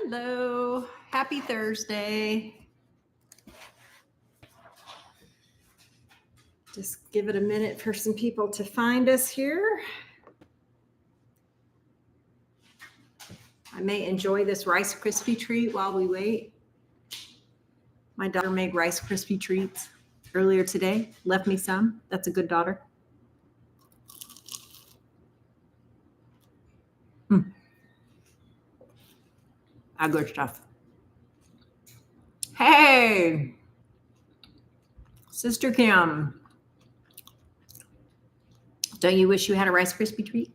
Hello, happy Thursday. Just give it a minute for some people to find us here. I may enjoy this Rice Krispie treat while we wait. My daughter made Rice Krispie treats earlier today, left me some. That's a good daughter. Good stuff. Hey, Sister Kim. Don't you wish you had a Rice Krispie treat?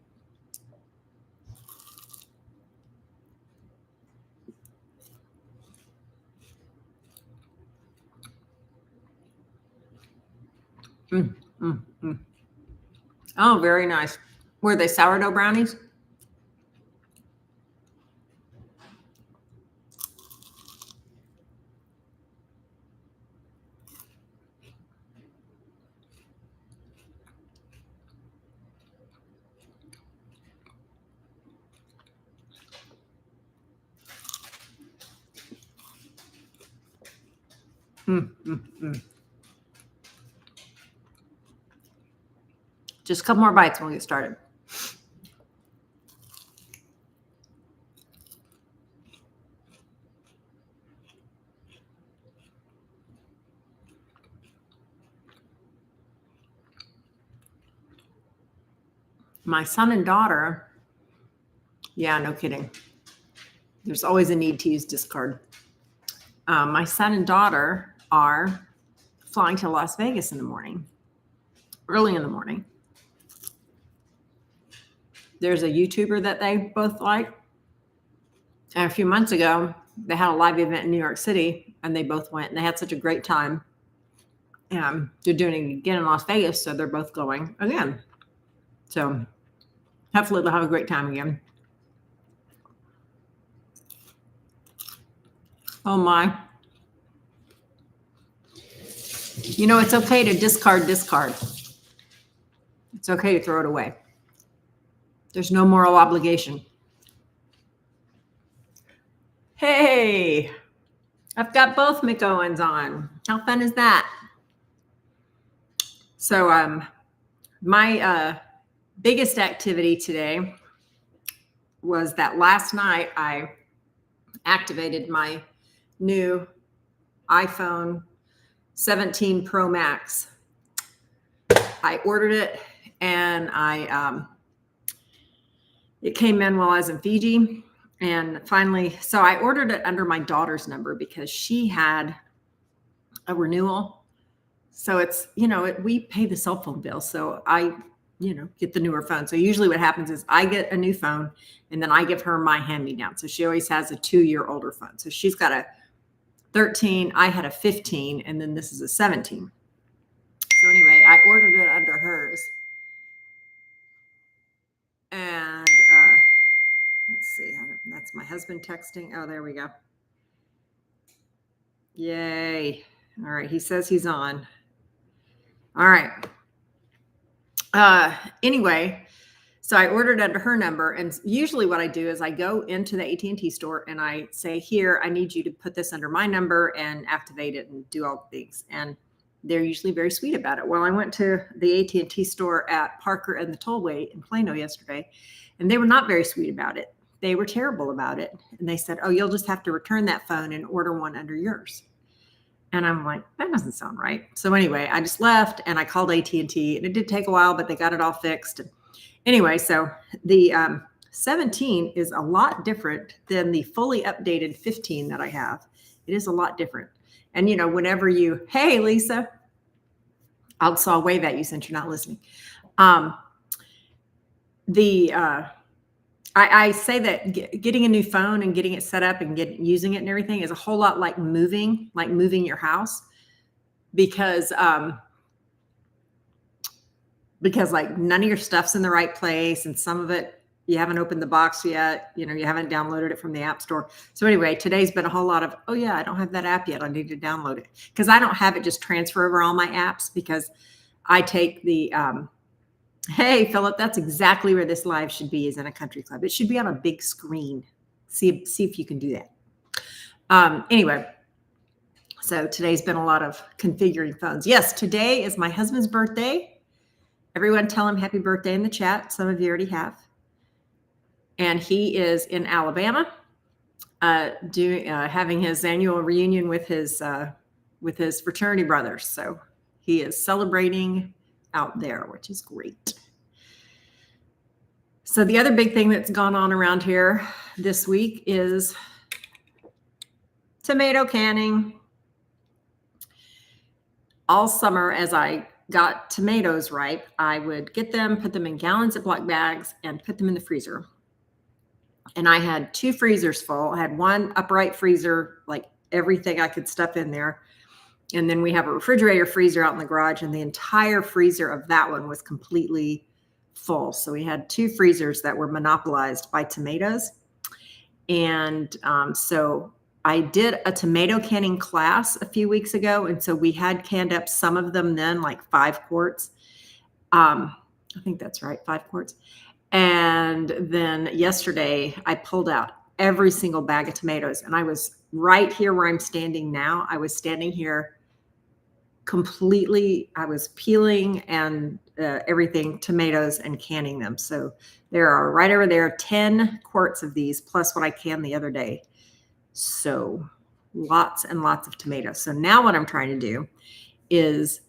Oh, very nice. Were they sourdough brownies? Just a couple more bites when we get started. My son and daughter, yeah, no kidding. There's always a need to use discard. My son and daughter are flying to Las Vegas in the morning, early in the morning. There's a YouTuber that they both like. And a few months ago, they had a live event in New York City, and they both went, and they had such a great time. They're doing it again in Las Vegas, so they're both going again. So hopefully they'll have a great time again. Oh my. You know, it's okay to discard. It's okay to throw it away. There's no moral obligation. Hey, I've got both McOwens on. How fun is that? So my biggest activity today was that last night I activated my new iPhone 17 Pro Max. I ordered it, and it came in while I was in Fiji. And finally, so I ordered it under my daughter's number because she had a renewal. So it's, we pay the cell phone bill. So I, get the newer phone. So usually what happens is I get a new phone, and then I give her my hand-me-down. So she always has a 2-year older phone. So she's got a 13. I had a 15, and then this is a 17. So anyway, I ordered it under hers. And let's see. That's my husband texting. Oh, there we go. Yay. All right. He says he's on. All right. Anyway, so I ordered under her number, and usually what I do is I go into the AT&T store and I say, here, I need you to put this under my number and activate it and do all the things. And they're usually very sweet about it. Well, I went to the AT&T store at Parker and the Tollway in Plano yesterday, and they were not very sweet about it. They were terrible about it. And they said, oh, you'll just have to return that phone and order one under yours. And I'm like, that doesn't sound right. So anyway, I just left and I called AT&T, and it did take a while, but they got it all fixed. Anyway, so the 17 is a lot different than the fully updated 15 that I have. It is a lot different. And, whenever hey, Lisa, I'll wave at you since you're not listening. I say that getting a new phone and getting it set up and using it and everything is a whole lot like moving your house, because like none of your stuff's in the right place, and some of it you haven't opened the box yet, you haven't downloaded it from the app store. So anyway, today's been a whole lot of, oh yeah, I don't have that app yet. I need to download it, because I don't have it just transfer over all my apps, because I take the hey, Philip, that's exactly where this live should be, is in a country club. It should be on a big screen. See if you can do that. Anyway, so today's been a lot of configuring phones. Yes, today is my husband's birthday. Everyone tell him happy birthday in the chat. Some of you already have. And he is in Alabama, having his annual reunion with his fraternity brothers. So he is celebrating out there, which is great. So the other big thing that's gone on around here this week is tomato canning. All summer, as I got tomatoes ripe, I would get them, put them in gallon Ziploc bags, and put them in the freezer. And I had 2 freezers full. I had one upright freezer, like everything I could stuff in there. And then we have a refrigerator freezer out in the garage, and the entire freezer of that one was completely full. So we had 2 freezers that were monopolized by tomatoes. And so I did a tomato canning class a few weeks ago. And so we had canned up some of them then, like 5 quarts. I think that's right, 5 quarts. And then yesterday I pulled out every single bag of tomatoes. And I was right here where I'm standing now. I was standing here completely. I was peeling and everything, tomatoes, and canning them. So there are right over there 10 quarts of these plus what I canned the other day. So lots and lots of tomatoes. So now what I'm trying to do is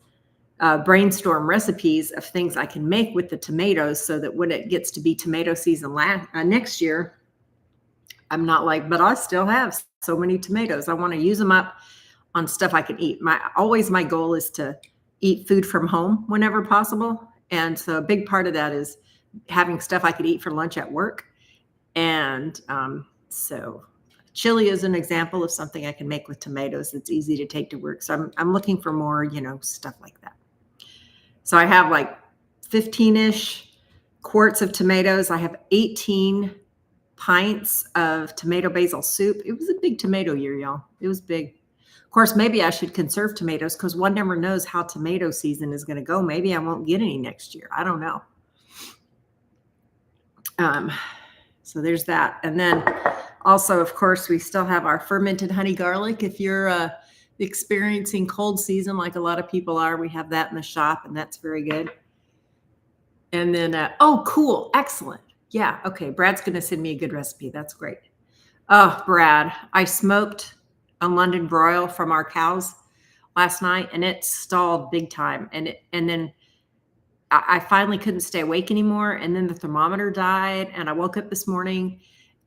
brainstorm recipes of things I can make with the tomatoes so that when it gets to be tomato season next year, I'm not like, but I still have so many tomatoes. I want to use them up on stuff I can eat. My goal is to eat food from home whenever possible. And so a big part of that is having stuff I could eat for lunch at work. And so chili is an example of something I can make with tomatoes that's easy to take to work. So I'm looking for more, stuff like that. So I have like 15-ish quarts of tomatoes. I have 18 pints of tomato basil soup. It was a big tomato year, y'all. It was big. Of course, maybe I should conserve tomatoes because one never knows how tomato season is going to go. Maybe I won't get any next year. I don't know. So there's that. And then also, of course, we still have our fermented honey garlic. If you're experiencing cold season like a lot of people are, we have that in the shop, and that's very good. And then, oh, cool. Excellent. Yeah. Okay. Brad's going to send me a good recipe. That's great. Oh, Brad, I smoked a London broil from our cows last night, and it stalled big time. And then I finally couldn't stay awake anymore. And then the thermometer died, and I woke up this morning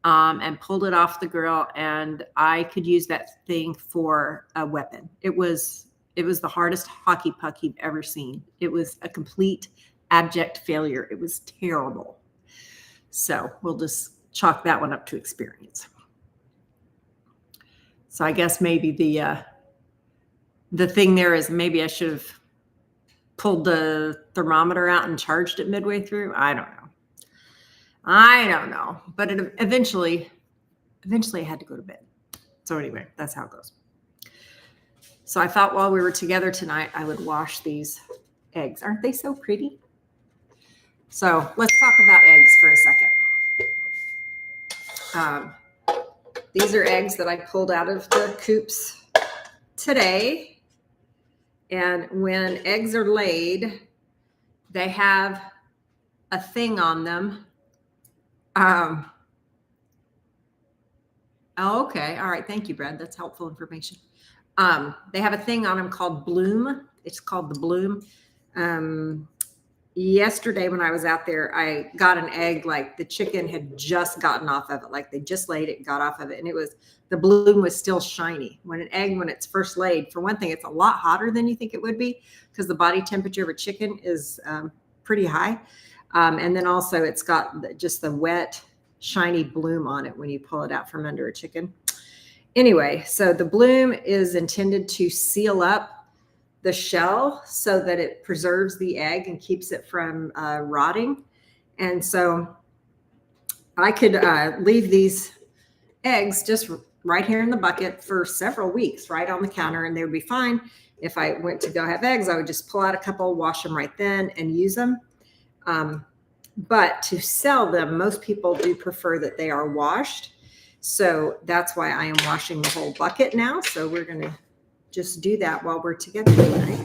and pulled it off the grill, and I could use that thing for a weapon. It was the hardest hockey puck you've ever seen. It was a complete abject failure. It was terrible. So we'll just chalk that one up to experience. So I guess maybe the thing there is maybe I should have pulled the thermometer out and charged it midway through. I don't know. But it eventually I had to go to bed. So anyway, that's how it goes. So I thought while we were together tonight, I would wash these eggs. Aren't they so pretty? So let's talk about eggs for a second. These are eggs that I pulled out of the coops today. And when eggs are laid, they have a thing on them. Oh, okay. All right. Thank you, Brad. That's helpful information. They have a thing on them called bloom. It's called the bloom. Yesterday when I was out there, I got an egg, like the chicken had just gotten off of it. Like they just laid it, got off of it. And the bloom was still shiny. When it's first laid, for one thing, it's a lot hotter than you think it would be because the body temperature of a chicken is pretty high. And then also it's got just the wet, shiny bloom on it when you pull it out from under a chicken. Anyway, so the bloom is intended to seal up the shell so that it preserves the egg and keeps it from rotting. And so I could leave these eggs just right here in the bucket for several weeks, right on the counter, and they would be fine. If I went to go have eggs, I would just pull out a couple, wash them right then, and use them. But to sell them, most people do prefer that they are washed. So that's why I am washing the whole bucket now. So we're going to just do that while we're together tonight.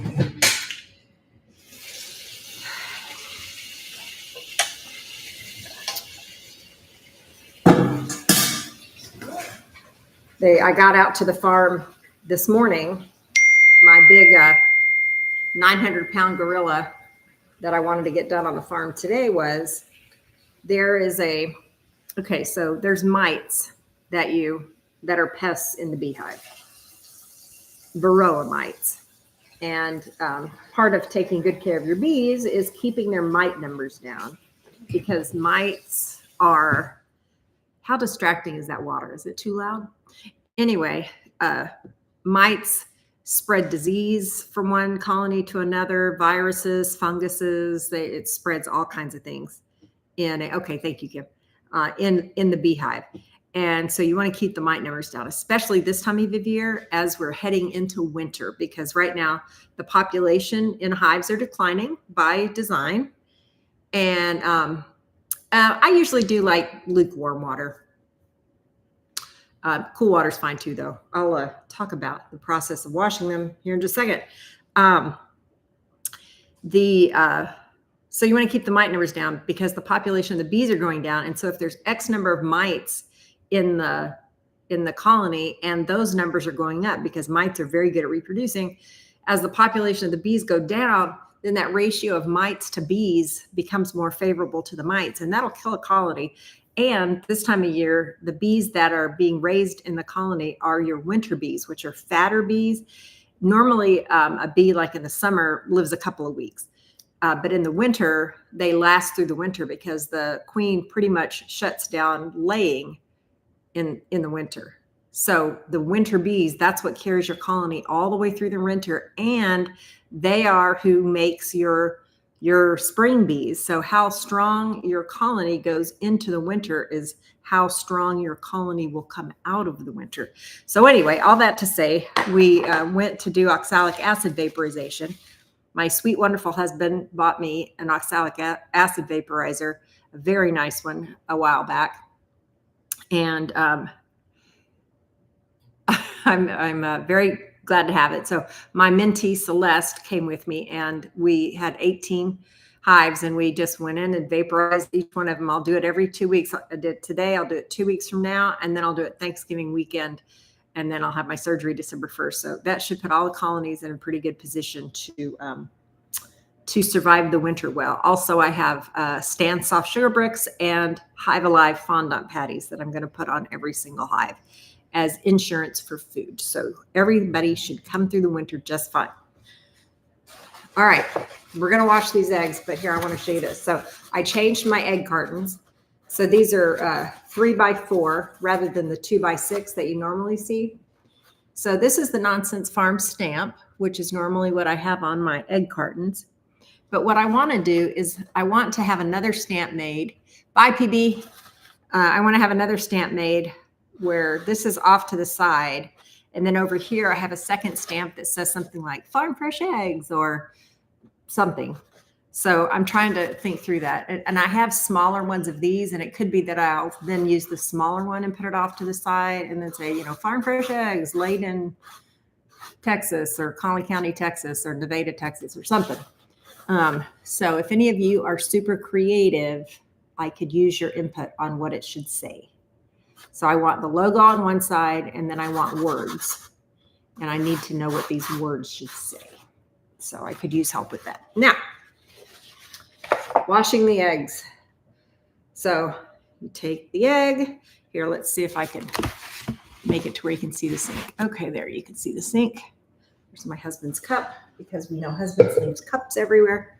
I got out to the farm this morning. My big 900-pound gorilla that I wanted to get done on the farm today was so there's mites that are pests in the beehive, varroa mites. And part of taking good care of your bees is keeping their mite numbers down, because mites are, how distracting is that water? Is it too loud? Anyway, mites spread disease from one colony to another, viruses, funguses, it spreads all kinds of things thank you, Kim, in the beehive. And so you want to keep the mite numbers down, especially this time of year as we're heading into winter, because right now the population in hives are declining by design. And I usually do like lukewarm water. Cool water is fine too, though. I'll talk about the process of washing them here in just a second. So you want to keep the mite numbers down because the population of the bees are going down. And so if there's X number of mites in the colony, and those numbers are going up because mites are very good at reproducing, as the population of the bees go down, then that ratio of mites to bees becomes more favorable to the mites, and that'll kill a colony. And this time of year, the bees that are being raised in the colony are your winter bees, which are fatter bees. Normally, a bee like in the summer lives a couple of weeks. But in the winter, they last through the winter because the queen pretty much shuts down laying in the winter. So the winter bees, that's what carries your colony all the way through the winter. And they are who makes your spring bees. So how strong your colony goes into the winter is how strong your colony will come out of the winter. So anyway, all that to say, we went to do oxalic acid vaporization. My sweet, wonderful husband bought me an oxalic acid vaporizer, a very nice one, a while back. And I'm very glad to have it. So my mentee Celeste came with me, and we had 18 hives, and we just went in and vaporized each one of them. I'll do it every 2 weeks. I did it today. I'll do it 2 weeks from now, and then I'll do it Thanksgiving weekend, and then I'll have my surgery December 1st. So that should put all the colonies in a pretty good position to survive the winter well. Also, I have Stand Soft Sugar Bricks and Hive Alive fondant patties that I'm going to put on every single hive as insurance for food. So everybody should come through the winter just fine. All right, we're going to wash these eggs, but here I want to show you this. So I changed my egg cartons. So these are 3x4 rather than the 2x6 that you normally see. So this is the Nonsense Farm stamp, which is normally what I have on my egg cartons. But what I want to do is I want to have another stamp made. Bye, PB. I want to have another stamp made where this is off to the side. And then over here, I have a second stamp that says something like farm fresh eggs or something. So I'm trying to think through that. And I have smaller ones of these, and it could be that I'll then use the smaller one and put it off to the side and then say, farm fresh eggs laid in Texas or Collin County, Texas, or Nevada, Texas, or something. So if any of you are super creative, I could use your input on what it should say. So I want the logo on one side, and then I want words. And I need to know what these words should say. So I could use help with that. Now, washing the eggs. So you take the egg. Here, let's see if I can make it to where you can see the sink. Okay, there, you can see the sink. There's my husband's cup, because we know husbands leave cups everywhere.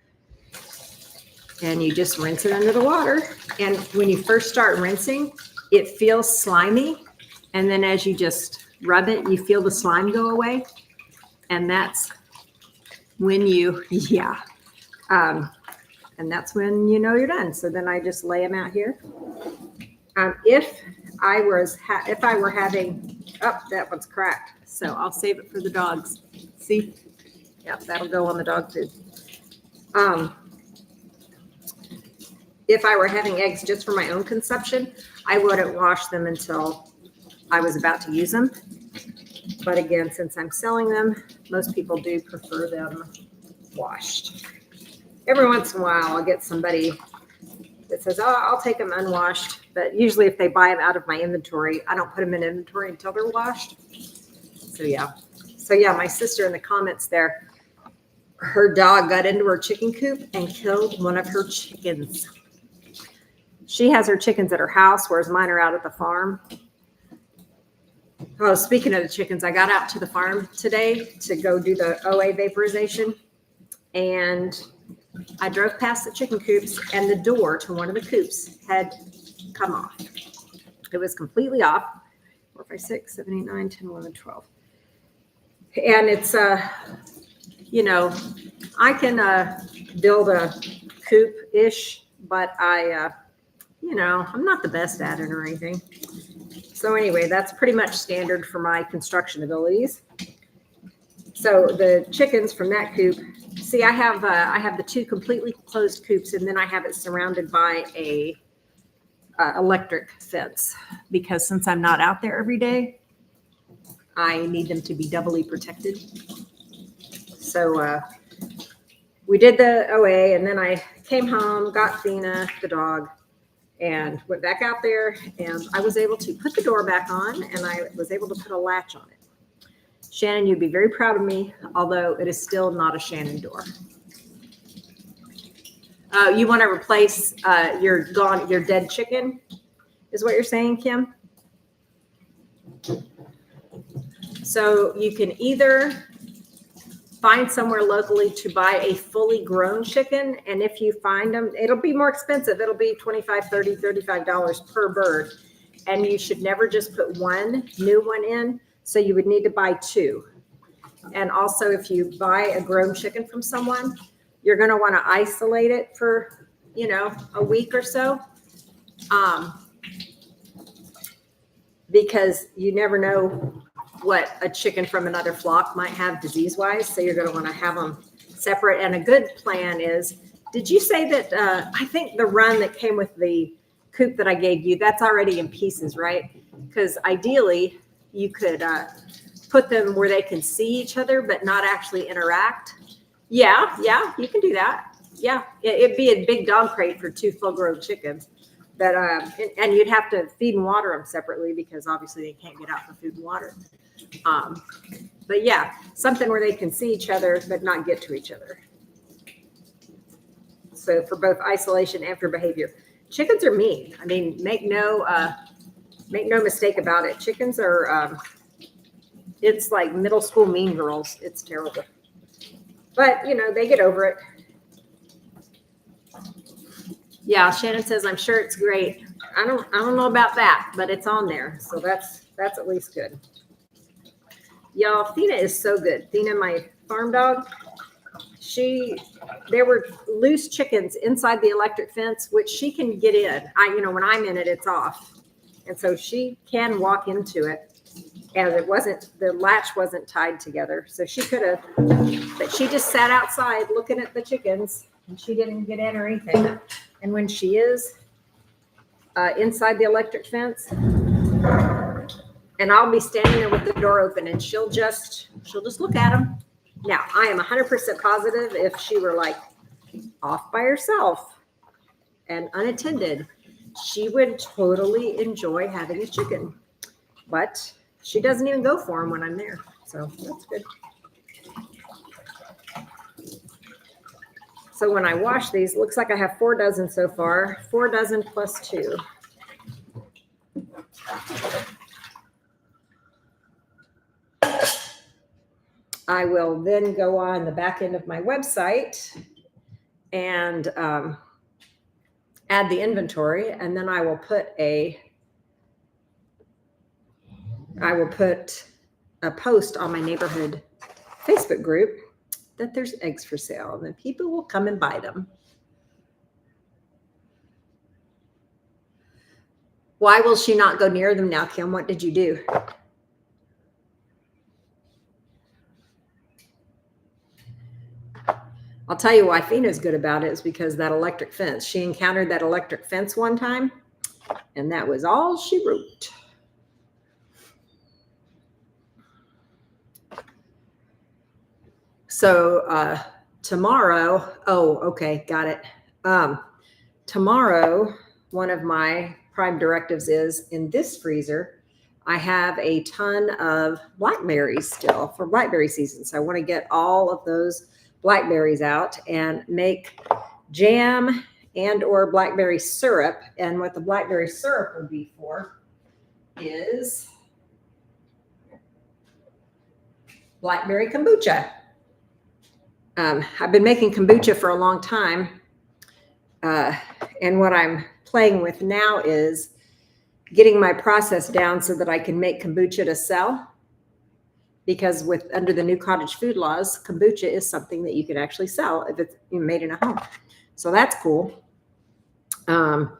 And you just rinse it under the water. And when you first start rinsing, it feels slimy. And then as you just rub it, you feel the slime go away. And that's when and that's when you know you're done. So then I just lay them out here. If I were having, that one's cracked. So I'll save it for the dogs. See? Yep, that'll go on the dog food. If I were having eggs just for my own consumption, I wouldn't wash them until I was about to use them. But again, since I'm selling them, most people do prefer them washed. Every once in a while, I'll get somebody that says, oh, I'll take them unwashed. But usually if they buy them out of my inventory, I don't put them in inventory until they're washed. So yeah. So yeah, my sister in the comments there, her dog got into her chicken coop and killed one of her chickens. She has her chickens at her house, whereas mine are out at the farm. Oh, speaking of the chickens, I got out to the farm today to go do the OA vaporization. And I drove past the chicken coops and the door to one of the coops had come off. It was completely off. 4, 5, 6, 7, 8, 9, 10, 11, 12. And it's, you know, I can build a coop-ish, but you know, I'm not the best at it or anything. So anyway, that's pretty much standard for my construction abilities. So the chickens from that coop, see, I have the 2 completely closed coops, and then I have it surrounded by a electric fence, because since I'm not out there every day, I need them to be doubly protected. So we did the OA, and then I came home, got Thena, the dog, and went back out there, and I was able to put the door back on, and I was able to put a latch on it. Shannon, you'd be very proud of me, although it is still not a Shannon door. You want to replace your dead chicken, is what you're saying, Kim? So you can either find somewhere locally to buy a fully grown chicken, and if you find them, it'll be more expensive. It'll be $25, $30, $35 per bird, and you should never just put one new one in. So you would need to buy 2. And also, if you buy a grown chicken from someone, you're going to want to isolate it for, you know, a week or so, because you never know what a chicken from another flock might have disease-wise. So you're going to want to have them separate. And a good plan is, did you say that, I think the run that came with the coop that I gave you, that's already in pieces, right? Because ideally you could put them where they can see each other, but not actually interact. Yeah, you can do that. Yeah, it'd be a big dog crate for 2 full-grown chickens. But, and you'd have to feed and water them separately, because obviously they can't get out for food and water. But yeah, something where they can see each other but not get to each other. So for both isolation and for behavior. Chickens are mean. I mean, make no mistake about it. Chickens are, it's like middle school mean girls. It's terrible. But, you know, they get over it. Yeah, Shannon says, I'm sure it's great. I don't know about that, but it's on there. So that's at least good. Y'all, Thena is so good. Thena, my farm dog, there were loose chickens inside the electric fence, which she can get in. When I'm in it, it's off. And so she can walk into it, and the latch wasn't tied together. So she could have, but she just sat outside looking at the chickens, and she didn't get in or anything. And when she is inside the electric fence, and I'll be standing there with the door open, and she'll just look at them. Now, I am 100% positive if she were like off by herself and unattended, she would totally enjoy having a chicken. But she doesn't even go for them when I'm there. So that's good. So when I wash these, looks like I have 4 dozen so far. 4 dozen plus 2. I will then go on the back end of my website and add the inventory, and then I will put a post on my neighborhood Facebook group that there's eggs for sale, and then people will come and buy them. Why will she not go near them now, Kim? What did you do? I'll tell you why Thena's good about it is because that electric fence. She encountered that electric fence one time, and that was all she wrote. So tomorrow, okay, got it. Tomorrow, one of my prime directives is in this freezer, I have a ton of blackberries still for blackberry season. So I want to get all of those blackberries out and make jam and or blackberry syrup. And what the blackberry syrup will be for is blackberry kombucha. I've been making kombucha for a long time. And what I'm playing with now is getting my process down so that I can make kombucha to sell. Because under the new cottage food laws, kombucha is something that you can actually sell if it's made in a home. So that's cool. And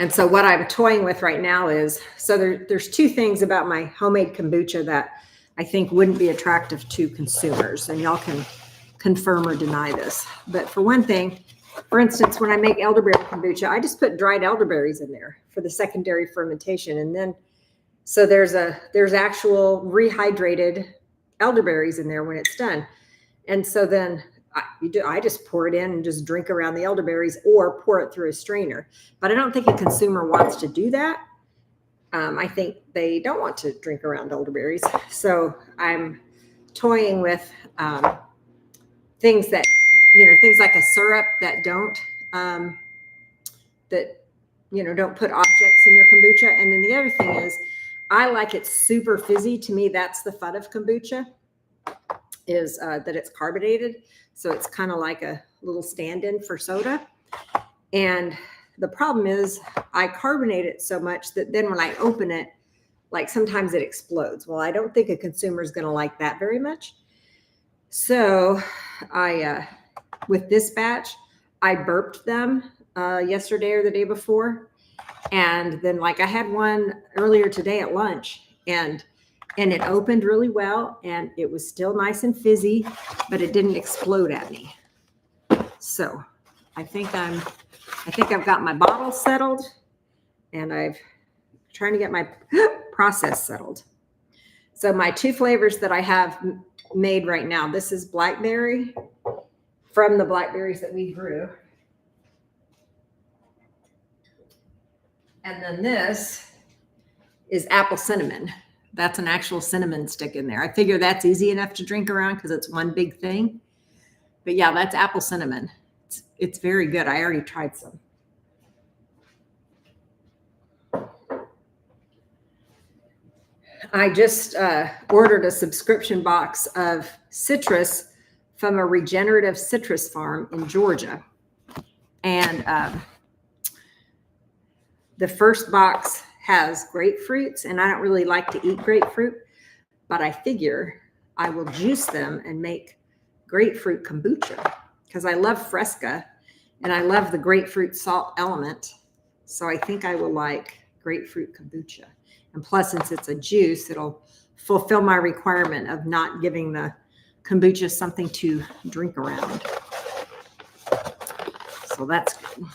so what I'm toying with right now is, so there's two things about my homemade kombucha that I think wouldn't be attractive to consumers. And y'all can confirm or deny this. But for one thing, for instance, when I make elderberry kombucha, I just put dried elderberries in there for the secondary fermentation. And then, so there's actual rehydrated elderberries in there when it's done. And so then I just pour it in and just drink around the elderberries or pour it through a strainer. But I don't think a consumer wants to do that. I think they don't want to drink around elderberries. So I'm toying with things that, things like a syrup that don't put objects in your kombucha. And then the other thing is, I like it super fizzy. To me, that's the fun of kombucha, is that it's carbonated. So it's kind of like a little stand-in for soda. And the problem is I carbonate it so much that then when I open it, like sometimes it explodes. Well, I don't think a consumer is going to like that very much. So with this batch, I burped them yesterday or the day before. And then I had one earlier today at lunch, and it opened really well, and it was still nice and fizzy, but it didn't explode at me. So I think I've got my bottle settled, and I'm trying to get my process settled. So my two flavors that I have made right now, this is blackberry from the blackberries that we grew. And then this is apple cinnamon. That's an actual cinnamon stick in there. I figure that's easy enough to drink around because it's one big thing. But yeah, that's apple cinnamon. It's very good. I already tried some. I just ordered a subscription box of citrus from a regenerative citrus farm in Georgia. And the first box has grapefruits, and I don't really like to eat grapefruit, but I figure I will juice them and make grapefruit kombucha because I love Fresca and I love the grapefruit salt element. So I think I will like grapefruit kombucha. And plus, since it's a juice, it'll fulfill my requirement of not giving the kombucha something to drink around. So that's good.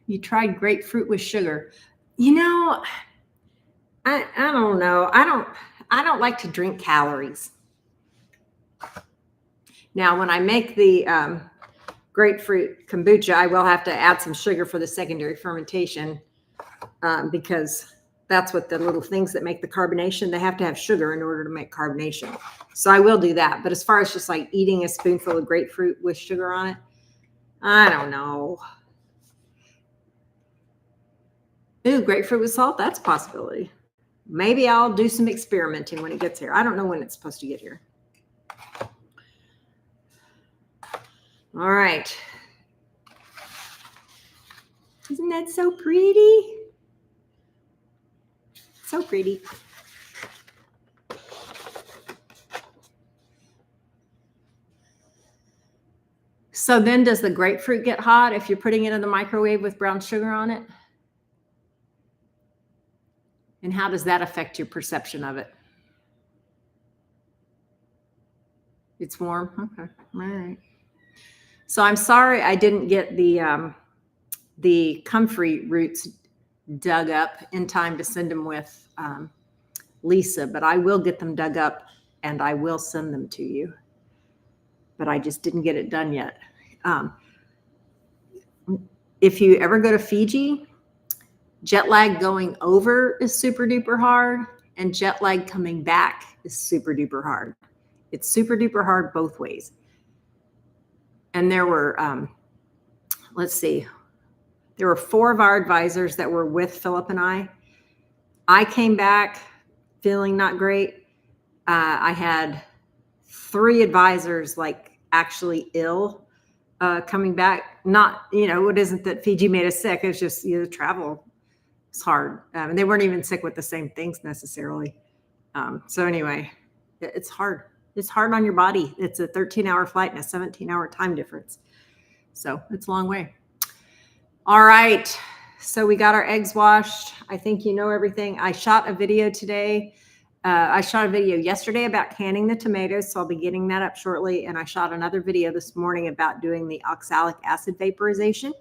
You tried grapefruit with sugar. I don't know. I don't like to drink calories. Now, when I make the grapefruit kombucha, I will have to add some sugar for the secondary fermentation because that's what the little things that make the carbonation, they have to have sugar in order to make carbonation. So I will do that. But as far as just like eating a spoonful of grapefruit with sugar on it, I don't know. Ooh, grapefruit with salt, that's a possibility. Maybe I'll do some experimenting when it gets here. I don't know when it's supposed to get here. All right. Isn't that so pretty? So pretty. So then does the grapefruit get hot if you're putting it in the microwave with brown sugar on it? And how does that affect your perception of it? It's warm? Okay. All right. So I'm sorry I didn't get the comfrey roots dug up in time to send them with Lisa, but I will get them dug up and I will send them to you, but I just didn't get it done yet. If you ever go to Fiji, jet lag going over is super duper hard, and jet lag coming back is super duper hard. It's super duper hard both ways. And there were, let's see, there were 4 of our advisors that were with Philip and I. I came back feeling not great. I had 3 advisors like actually ill coming back. Not, it isn't that Fiji made us sick. It's just, travel is hard. And they weren't even sick with the same things necessarily. So anyway, it's hard. It's hard on your body. It's a 13-hour flight and a 17-hour time difference. So it's a long way. All right. So we got our eggs washed. I think you know everything. I shot a video today. I shot a video yesterday about canning the tomatoes, so I'll be getting that up shortly. And I shot another video this morning about doing the oxalic acid vaporization.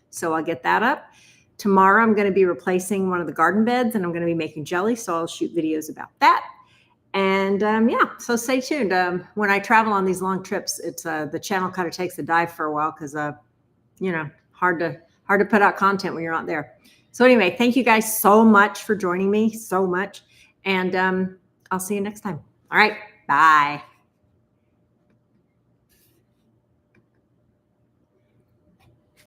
So I'll get that up. Tomorrow I'm going to be replacing one of the garden beds, and I'm going to be making jelly. So I'll shoot videos about that. And yeah, so stay tuned. When I travel on these long trips, it's the channel kind of takes a dive for a while because hard to put out content when you're not there. So anyway, thank you guys so much for joining me, so much. And I'll see you next time. All right, bye.